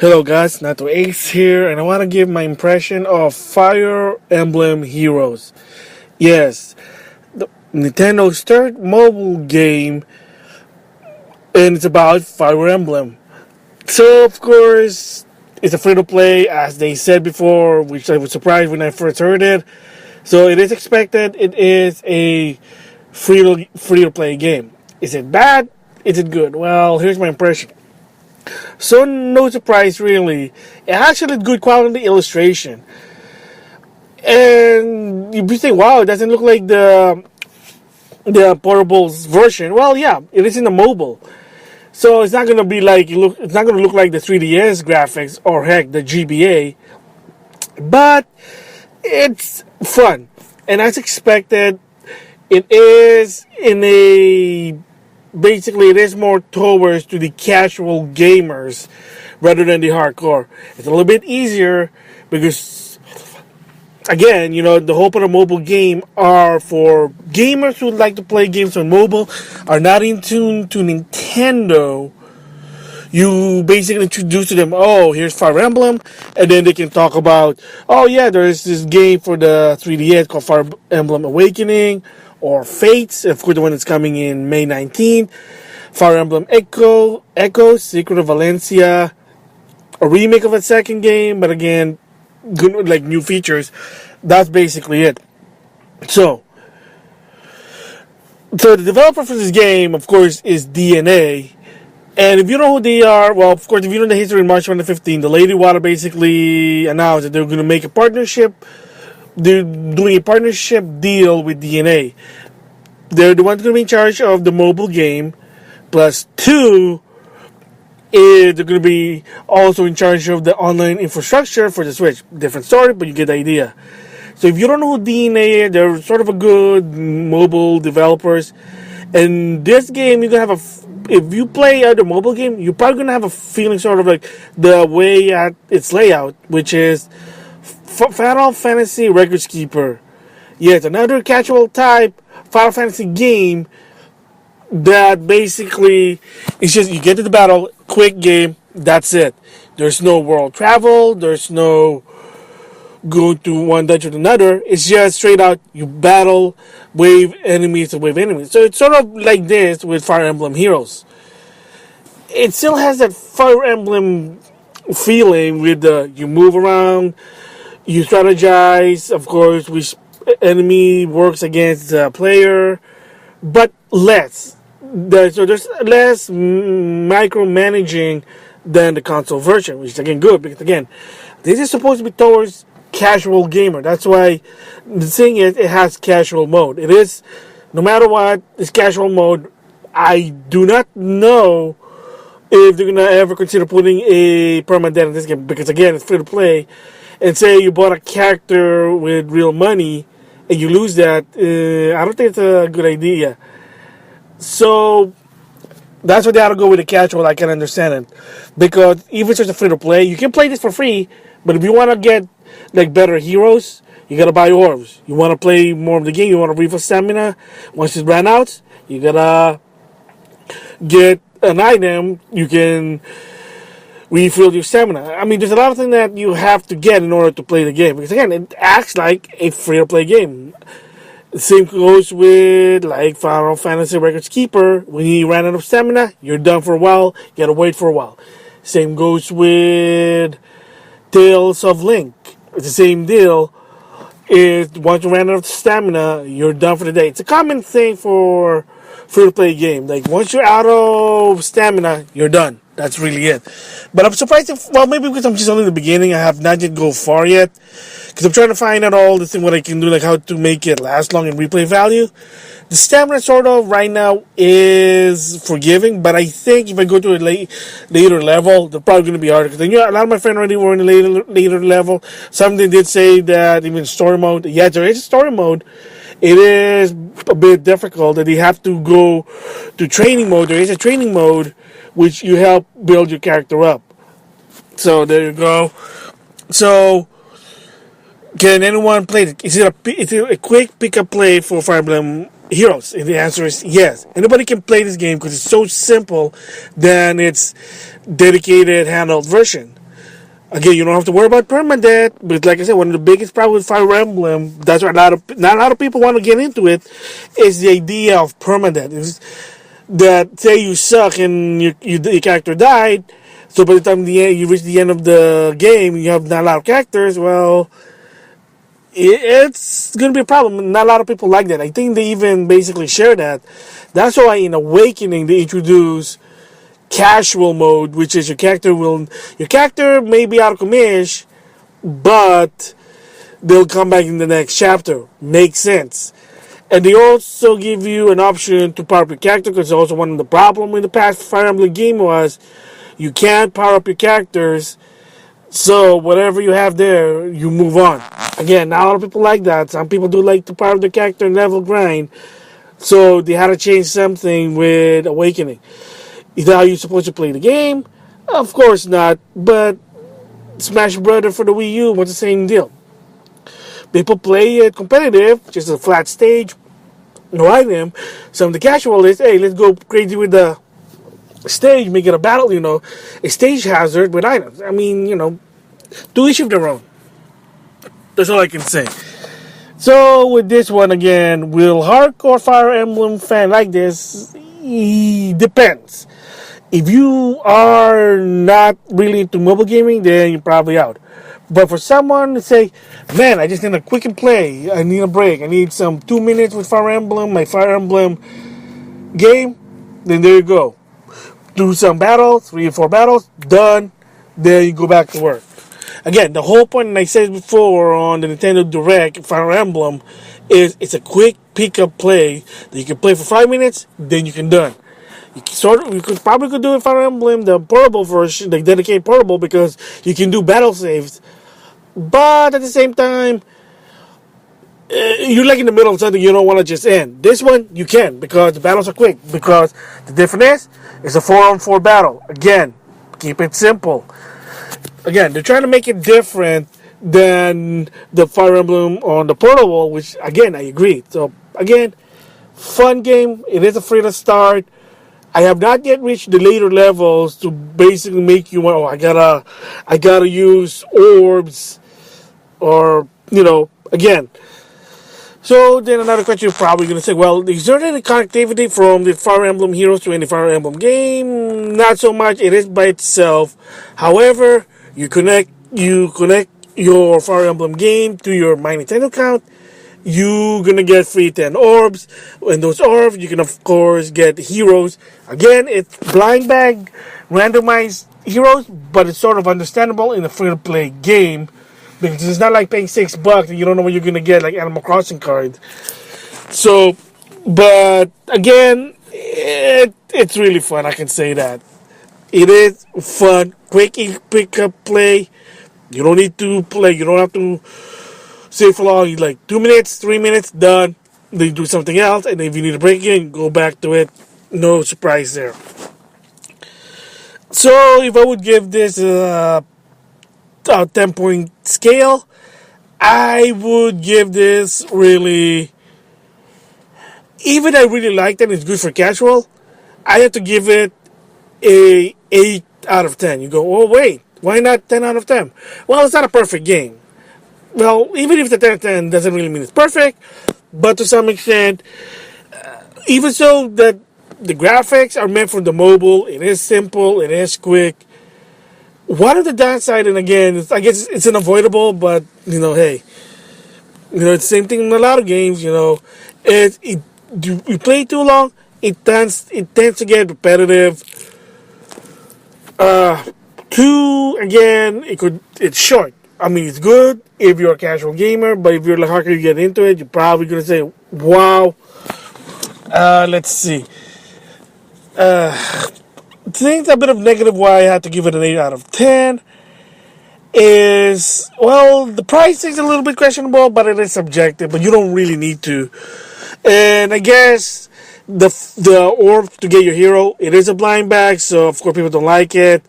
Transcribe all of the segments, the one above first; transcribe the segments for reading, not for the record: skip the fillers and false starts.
Hello guys, NautoAce here, and I want to give my impression of Fire Emblem Heroes. Yes, Nintendo's third mobile game, and it's about Fire Emblem. So, of course, it's a free-to-play, as they said before, which I was surprised when I first heard it. So, it is expected it is a free-to-play game. Is it bad? Is it good? Well, here's my impression. So no surprise really. It actually good quality illustration. And you think, wow, it doesn't look like the portables version. Well, yeah, it is in the mobile. So it's not gonna be like it's not gonna look like the 3DS graphics or heck the GBA. But it's fun. And as expected, it is in a basically it is more towards to the casual gamers rather than the hardcore. It's a little bit easier because again, the hope of a mobile game are for gamers who like to play games on mobile, are not in tune to Nintendo. You basically introduce to them, oh, here's Fire Emblem, and then they can talk about, oh yeah, there's this game for the 3DS called Fire Emblem Awakening, or Fates, of course the one that's coming in May 19th, Fire Emblem Echo, Secret of Valencia, a remake of a second game, but again, good, like new features. That's basically it. So the developer for this game, of course, is DNA. And if you know who they are, well, of course, if you know the history in March 2015, the Lady Water basically announced that they're going to make a partnership. They're doing a partnership deal with DNA. They're the ones going to be in charge of the mobile game. Plus, two, they're going to be also in charge of the online infrastructure for the Switch. Different story, but you get the idea. So if you don't know who DNA is, they're sort of a good mobile developers. And this game, you're going to have if you play other mobile game, you're probably going to have a feeling sort of like the way at its layout, which is Final Fantasy Records Keeper. Yeah, it's another casual type Final Fantasy game that basically it's just you get to the battle, quick game, that's it. There's no world travel, there's no go to one dungeon to another. It's just straight out you battle, wave enemies to wave enemies. So it's sort of like this with Fire Emblem Heroes. It still has that Fire Emblem feeling with you move around, you strategize, of course, which enemy works against the player, but less. So there's less micromanaging than the console version, which is again good because again, this is supposed to be towards casual gamer. That's why the thing is it has casual mode. It is no matter what, it's casual mode. I do not know if they're gonna ever consider putting a permanent in this game because again it's free to play. And say you bought a character with real money and you lose that, I don't think it's a good idea. So that's why they ought to go with the casual. I can understand it because even if it's a free to play, you can play this for free. But if you want to get like better heroes, you gotta buy orbs. You want to play more of the game, you want to refill stamina. Once it ran out, you gotta get an item. You can refill your stamina. I mean, there's a lot of things that you have to get in order to play the game because again, it acts like a free to play game. The same goes with like Final Fantasy Records Keeper. When you ran out of stamina, you're done for a while. You gotta wait for a while. Same goes with Tales of Link. It's the same deal. Once you ran out of stamina, you're done for the day. It's a common thing for free-to-play game. Like once you're out of stamina, you're done. That's really it. But I'm surprised maybe because I'm just only in the beginning. I have not yet go far yet. Because I'm trying to find out all the thing what I can do, like how to make it last long and replay value. The stamina sort of right now is forgiving, but I think if I go to a later level, they're probably going to be harder. Because a lot of my friends already were in a later level. Some did say that even story mode, yeah, there is a story mode. It is a bit difficult that you have to go to training mode. There is a training mode which you help build your character up. So there you go. So can anyone play it? Is it a quick pick-up play for Fire Emblem Heroes? And the answer is yes. Anybody can play this game because it's so simple than its dedicated handheld version. Again, you don't have to worry about permadeath, but like I said, one of the biggest problems with Fire Emblem, that's why not a lot of people want to get into it, is the idea of permadeath. That say you suck and your character died, so by the time you reach the end of the game, you have not a lot of characters. Well, it's going to be a problem. Not a lot of people like that. I think they even basically share that. That's why in Awakening they introduce casual mode, which is your character may be out of commish, but they'll come back in the next chapter. Makes sense. And they also give you an option to power up your character, because also one of the problems in the past Fire Emblem game was you can't power up your characters. So whatever you have there, you move on. Again, not a lot of people like that. Some people do like to power up their character and level grind. So they had to change something with Awakening. Is that how you're supposed to play the game? Of course not. But Smash Brothers for the Wii U was the same deal. People play it competitive, just a flat stage, no item. Some of the casual is, hey, let's go crazy with the stage, make it a battle, a stage hazard with items. I mean, to each of their own. That's all I can say. So with this one again, will hardcore Fire Emblem fan like this? Depends. If you are not really into mobile gaming, then you're probably out. But for someone to say, man, I just need a quick and play, I need a break, I need some 2 minutes with Fire Emblem, my Fire Emblem game, then there you go. Do some battles, 3 or 4 battles, done, then you go back to work. Again, the whole point, and I said before on the Nintendo Direct, Fire Emblem, is it's a quick pick-up play that you can play for 5 minutes, then you can done. You could probably do it Fire Emblem, the portable version, the dedicated portable, because you can do battle saves. But at the same time, you're like in the middle of something you don't want to just end. This one, you can, because the battles are quick. Because the difference is, it's a 4-on-4 battle. Again, keep it simple. Again, they're trying to make it different than the Fire Emblem on the portable, which, again, I agree. So, again, fun game. It is a free to start. I have not yet reached the later levels to basically make you want, I gotta use orbs, or, again. So then another question you're probably going to say, well, is there any connectivity from the Fire Emblem Heroes to any Fire Emblem game? Not so much. It is by itself. However, you connect your Fire Emblem game to your My Nintendo account, you're going to get free 10 orbs. And those orbs, you can, of course, get heroes. Again, it's blind bag, randomized heroes, but it's sort of understandable in a free-to-play game. Because it's not like paying $6 and you don't know what you're going to get, like Animal Crossing cards. So, but again, it's really fun, I can say that. It is fun, quick pick-up play. You don't need to play, you don't have to stay for long. You like 2 minutes, 3 minutes, done. Then you do something else, and if you need a break again, go back to it. No surprise there. So, if I would give this a 10-point scale, I would give this really, even I really liked it, it's good for casual, I have to give it a 8 out of 10. You go, oh wait, why not 10 out of 10? Well, it's not a perfect game. Well, even if the 10 out of 10 doesn't really mean it's perfect, but to some extent, even so that the graphics are meant for the mobile, it is simple, it is quick. One of the downside, and again, I guess it's unavoidable, but, hey, it's the same thing in a lot of games, you play too long, it tends to get repetitive. Two, again, it's short. I mean, it's good if you're a casual gamer, but if you're like hardcore, you get into it, you're probably going to say, wow. Let's see. I think a bit of negative why I had to give it an 8 out of 10 is, well, the pricing is a little bit questionable, but it is subjective, but you don't really need to. And I guess the orb to get your hero, it is a blind bag, so of course people don't like it.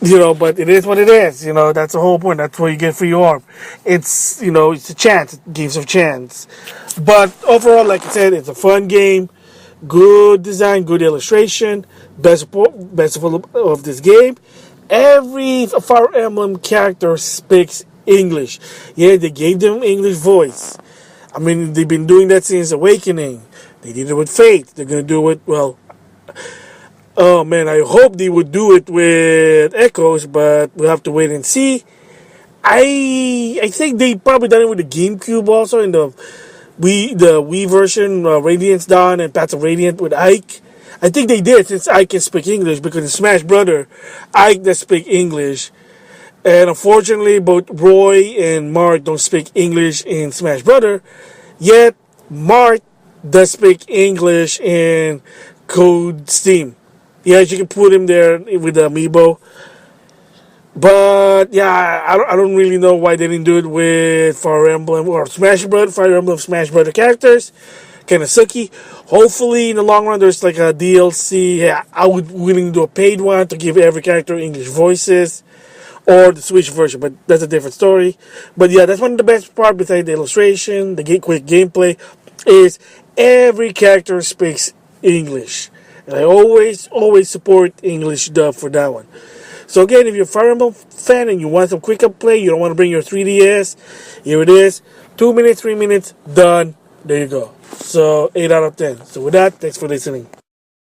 But it is what it is. That's the whole point. That's why you get free orb. It's, it's a chance. It gives a chance. But overall, like I said, it's a fun game. Good design, good illustration. Best of this game. Every Fire Emblem character speaks English. Yeah, they gave them English voice. I mean, they've been doing that since Awakening. They did it with Fate. They're gonna do it. Well, oh man, I hope they would do it with Echoes, but we'll have to wait and see. I think they probably done it with the GameCube also in the Wii version, Radiant's Dawn and Paths of Radiant with Ike. I think they did since Ike can speak English because in Smash Brother, Ike does speak English. And unfortunately, both Roy and Mark don't speak English in Smash Brother. Yet, Mark does speak English in Code Steam. Yeah, you can put him there with the amiibo. But yeah, I don't really know why they didn't do it with Fire Emblem or Smash Brother, Fire Emblem Smash Brother characters. Kind of sucky. Hopefully, in the long run, there's like a DLC. Yeah, I would willing to do a paid one to give every character English voices, or the Switch version, but that's a different story. But yeah, that's one of the best part besides the illustration, the quick gameplay, is every character speaks English, and I always support English dub for that one. So again, if you're a Fire Emblem fan and you want some quick up play, you don't want to bring your 3DS, here it is. 2 minutes, 3 minutes, done. There you go. So 8 out of 10. So with that, thanks for listening.